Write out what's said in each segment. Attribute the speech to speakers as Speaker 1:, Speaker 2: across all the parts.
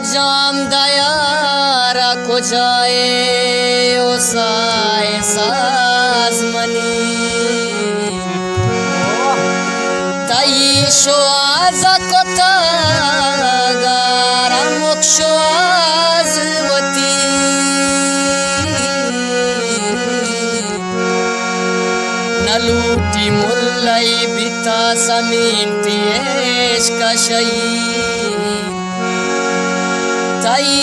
Speaker 1: जाम दयारा को जाए ओ साय सास मनी ताई शो आज कोता गारा मोक्षो आज वती नलूटी मुल्लाई बिता समीन तिएश का शई ताई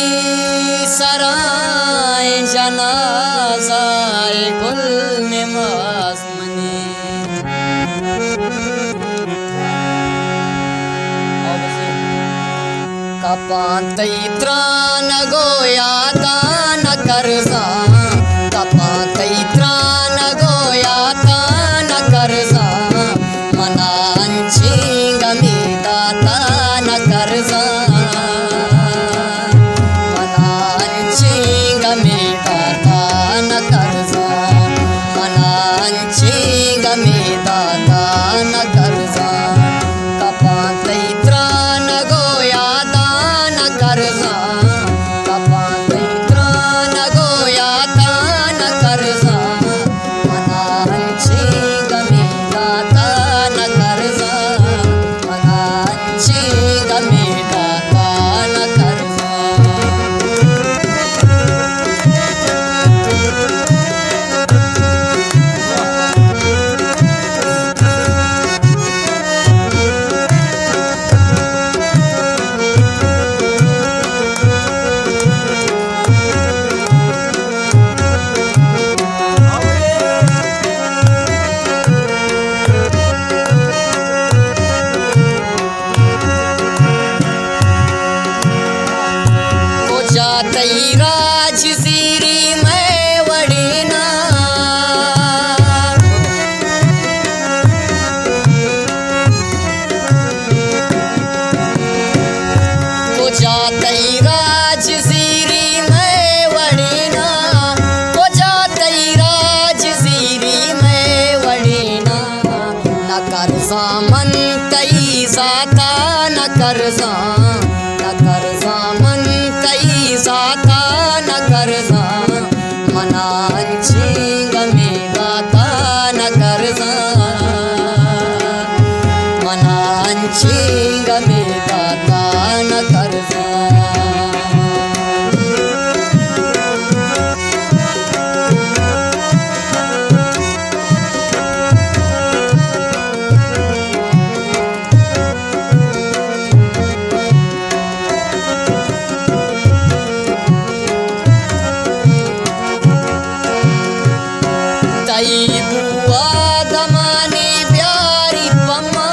Speaker 1: सराय जनाज़ाए गुल नमाज़ मनी कपान तई त्रान गोया तान करजा कपान तई त्रान गोया तान करजा मनांची गमीदा तान करजा राज सीरी में वड़ीना को जातई राज सीरी में वड़ीना को जातई राज सीरी में वड़ीना न करजा मन तई जाता न करजा मन तई जाता न करजा मनांची गमीदाता न करजा मनांची गमीदाता न करजा ताई बुआ दमानी प्यारी पम्मा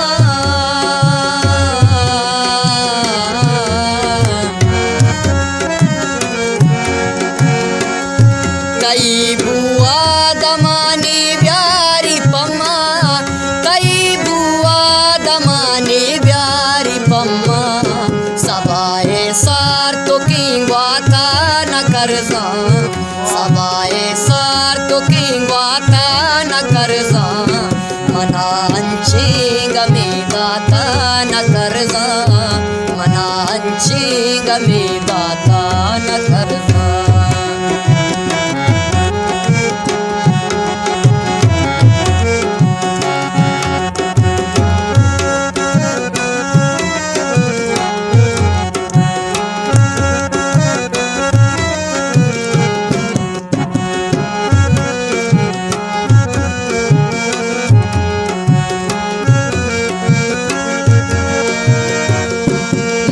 Speaker 1: ताई बुआ दमानी प्यारी पम्मा ताई बुआ दमानी प्यारी पम्मा सबाए सार तो की वाता न करजा सबाए सार तो की वाता न करजा मनांची गमीदाता न करजा मनांची गमीदाता न करजा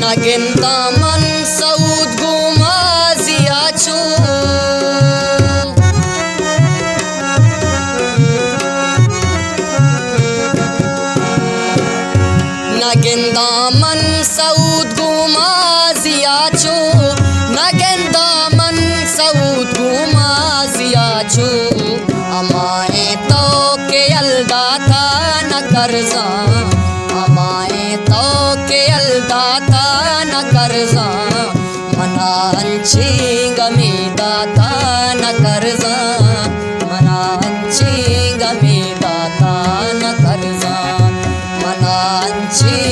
Speaker 1: नगेंदा मन सऊद गुमाजिया छू नगेंदा मन सऊद गुमाजिया छू नगेंदा मन सऊद गुमाजिया छू अमाए तो के अलदाता न करजा अमाए तो के अलदाता न करजा मनांची गमीदाता न करजा मनांची गमीदाता न करजा मनांची